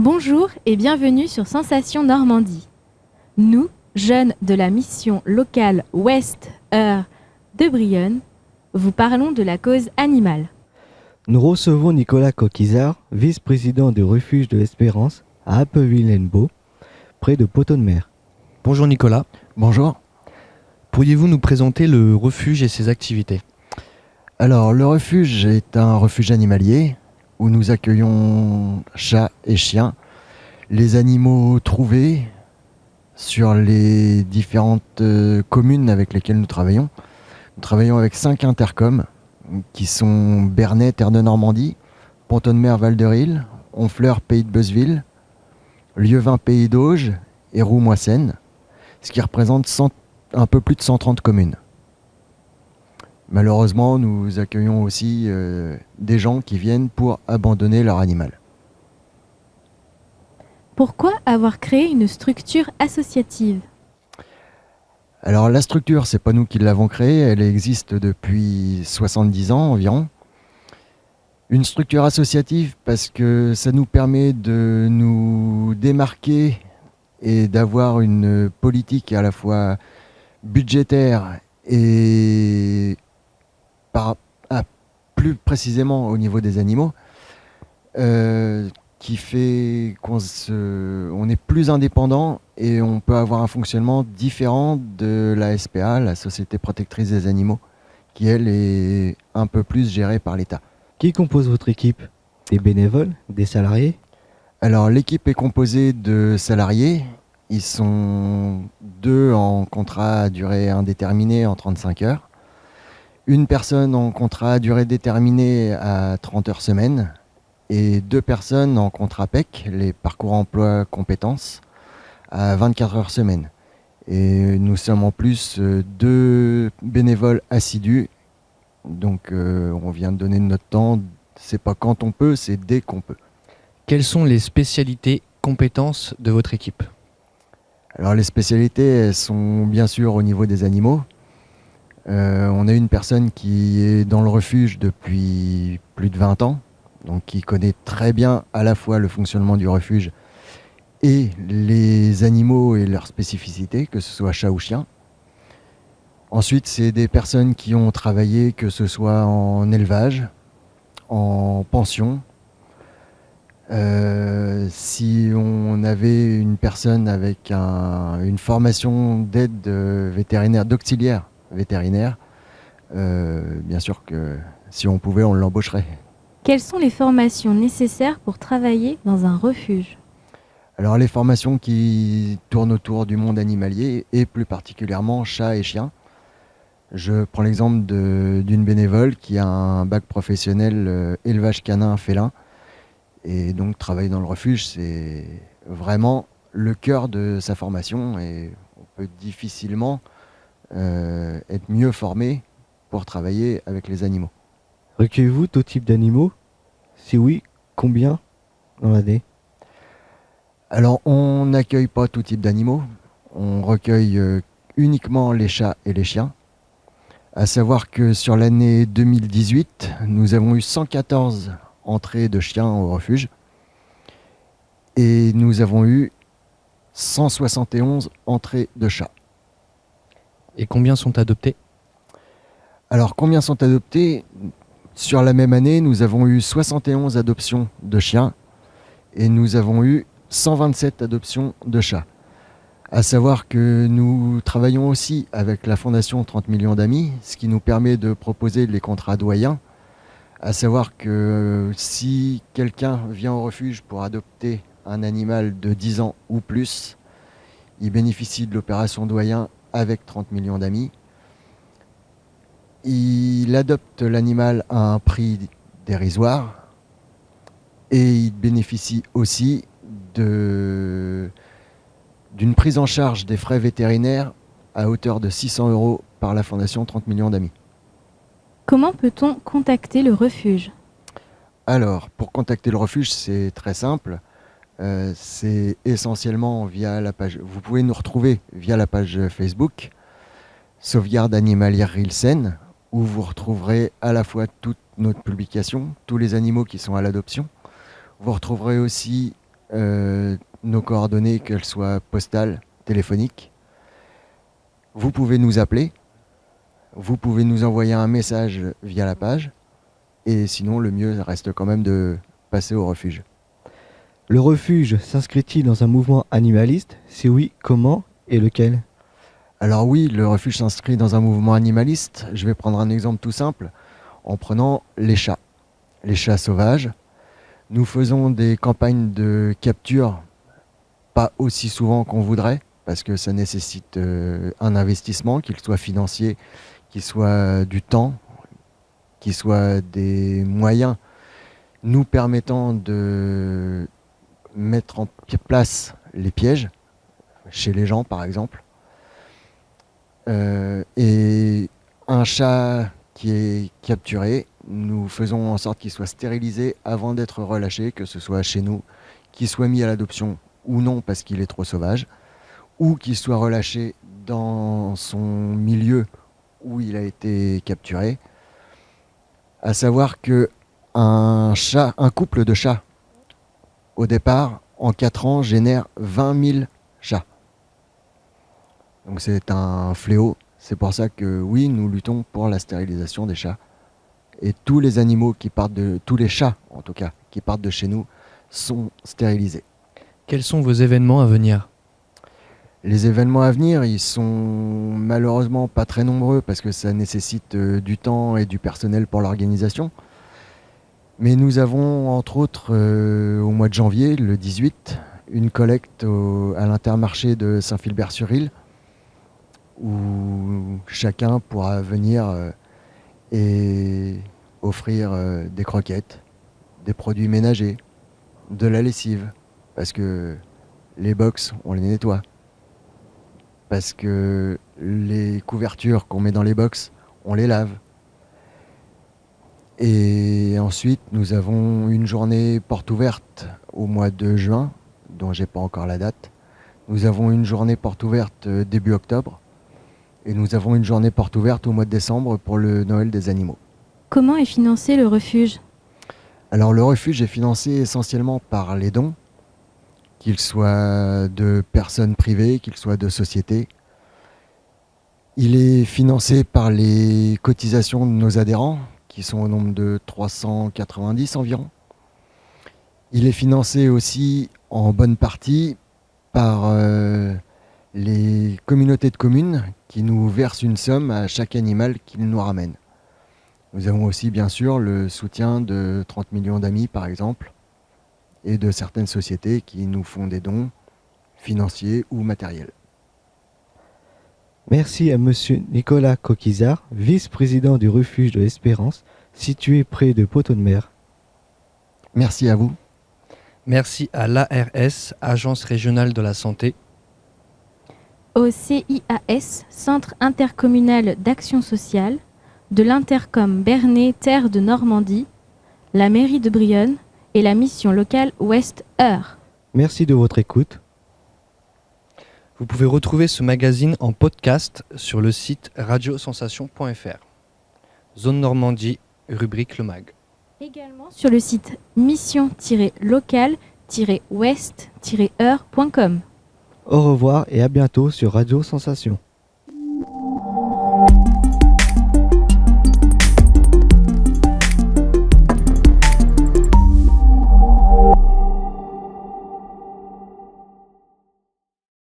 Bonjour et bienvenue sur Sensation Normandie. Nous, jeunes de la mission locale Ouest-Eure de Brionne, vous parlons de la cause animale. Nous recevons Nicolas Coquizard, vice-président du refuge de l'Espérance à Appeville-en-Beau, près de Poteau-de-Mer. Bonjour Nicolas. Bonjour. Pourriez-vous nous présenter le refuge et ses activités ? Alors, le refuge est un refuge animalier où nous accueillons chats et chiens, les animaux trouvés sur les différentes communes avec lesquelles nous travaillons. Nous travaillons avec 5 intercoms qui sont Bernay, Terre de Normandie, Pont-de-Mer, Val-de-Ril, Honfleur, Pays de Beuzeville, Lieuvin, Pays d'Auge et Roux-Moissenne, ce qui représente un peu plus de 130 communes. Malheureusement, nous accueillons aussi des gens qui viennent pour abandonner leur animal. Pourquoi avoir créé une structure associative ? Alors la structure, c'est pas nous qui l'avons créée, elle existe depuis 70 ans environ. Une structure associative parce que ça nous permet de nous démarquer et d'avoir une politique à la fois budgétaire et plus précisément au niveau des animaux, qui fait qu'on est plus indépendant et on peut avoir un fonctionnement différent de la SPA, la Société protectrice des animaux, qui elle est un peu plus gérée par l'État. Qui compose votre équipe ? Des bénévoles ? Des salariés ? Alors l'équipe est composée de salariés. Ils sont 2 en contrat à durée indéterminée en 35 heures. Une personne en contrat à durée déterminée à 30 heures semaine et 2 personnes en contrat PEC, les parcours emploi compétences, à 24 heures semaine. Et nous sommes en plus 2 bénévoles assidus, donc on vient de donner de notre temps, c'est pas quand on peut, c'est dès qu'on peut. Quelles sont les spécialités, compétences de votre équipe ? Alors les spécialités, elles sont bien sûr au niveau des animaux. On a une personne qui est dans le refuge depuis plus de 20 ans, donc qui connaît très bien à la fois le fonctionnement du refuge et les animaux et leurs spécificités, que ce soit chat ou chien. Ensuite, c'est des personnes qui ont travaillé, que ce soit en élevage, en pension. Si on avait une personne avec une formation d'aide vétérinaire, d'auxiliaire vétérinaire, bien sûr que si on pouvait, on l'embaucherait. Quelles sont les formations nécessaires pour travailler dans un refuge ? Alors les formations qui tournent autour du monde animalier et plus particulièrement chat et chien. Je prends l'exemple d'une bénévole qui a un bac professionnel élevage canin félin et donc travailler dans le refuge, c'est vraiment le cœur de sa formation et on peut difficilement être mieux formé pour travailler avec les animaux. Recueillez-vous tout type d'animaux ? Si oui, combien dans l'année ? Alors on n'accueille pas tout type d'animaux, on recueille uniquement les chats et les chiens. À savoir que sur l'année 2018, nous avons eu 114 entrées de chiens au refuge et nous avons eu 171 entrées de chats. Et combien sont adoptés ? Alors combien sont adoptés ? Sur la même année, nous avons eu 71 adoptions de chiens et nous avons eu 127 adoptions de chats. À savoir que nous travaillons aussi avec la Fondation 30 millions d'amis, ce qui nous permet de proposer les contrats doyens. À savoir que si quelqu'un vient au refuge pour adopter un animal de 10 ans ou plus, il bénéficie de l'opération doyen avec 30 millions d'amis. Il adopte l'animal à un prix dérisoire et il bénéficie aussi d'une prise en charge des frais vétérinaires à hauteur de 600 € par la Fondation 30 millions d'amis. Comment peut-on contacter le refuge ? Alors, pour contacter le refuge, c'est très simple. C'est essentiellement via la page. Vous pouvez nous retrouver via la page Facebook Sauvegarde animalière Rilsen, où vous retrouverez à la fois toutes nos publications, tous les animaux qui sont à l'adoption. Vous retrouverez aussi nos coordonnées, qu'elles soient postales, téléphoniques. Vous pouvez nous appeler, vous pouvez nous envoyer un message via la page, et sinon le mieux reste quand même de passer au refuge. Le refuge s'inscrit-il dans un mouvement animaliste? Si oui, comment et lequel? Alors oui, le refuge s'inscrit dans un mouvement animaliste. Je vais prendre un exemple tout simple en prenant les chats sauvages. Nous faisons des campagnes de capture, pas aussi souvent qu'on voudrait, parce que ça nécessite un investissement, qu'il soit financier, qu'il soit du temps, qu'il soit des moyens nous permettant de mettre en place les pièges, chez les gens par exemple. Et un chat qui est capturé, nous faisons en sorte qu'il soit stérilisé avant d'être relâché, que ce soit chez nous, qu'il soit mis à l'adoption ou non parce qu'il est trop sauvage, ou qu'il soit relâché dans son milieu où il a été capturé. À savoir que un couple de chats, au départ, en 4 ans, génère 20 000 chats. Donc c'est un fléau. C'est pour ça que oui, nous luttons pour la stérilisation des chats. Et tous les animaux tous les chats en tout cas, qui partent de chez nous, sont stérilisés. Quels sont vos événements à venir? Les événements à venir, ils sont malheureusement pas très nombreux parce que ça nécessite du temps et du personnel pour l'organisation. Mais nous avons entre autres au mois de janvier, le 18, une collecte à l'Intermarché de Saint-Philbert-sur-Île où chacun pourra venir et offrir des croquettes, des produits ménagers, de la lessive, parce que les box, on les nettoie. Parce que les couvertures qu'on met dans les box, on les lave. Et ensuite, nous avons une journée porte ouverte au mois de juin, dont j'ai pas encore la date. Nous avons une journée porte ouverte début octobre. Et nous avons une journée porte ouverte au mois de décembre pour le Noël des animaux. Comment est financé le refuge? Alors le refuge est financé essentiellement par les dons, qu'ils soient de personnes privées, qu'ils soient de sociétés. Il est financé par les cotisations de nos adhérents, qui sont au nombre de 390 environ. Il est financé aussi en bonne partie par les communautés de communes qui nous versent une somme à chaque animal qu'ils nous ramènent. Nous avons aussi bien sûr le soutien de 30 millions d'amis par exemple, et de certaines sociétés qui nous font des dons financiers ou matériels. Merci à Monsieur Nicolas Coquizard, vice-président du refuge de l'Espérance, situé près de Pot-de-Mer. Merci à vous. Merci à l'ARS, Agence régionale de la santé. Au CIAS, Centre intercommunal d'action sociale, de l'Intercom Bernay Terre de Normandie, la mairie de Brionne et la mission locale Ouest Eure. Merci de votre écoute. Vous pouvez retrouver ce magazine en podcast sur le site radiosensation.fr. Zone Normandie, rubrique Le Mag. Également sur le site mission-local-ouest-eure.com. Au revoir et à bientôt sur Radio Sensation.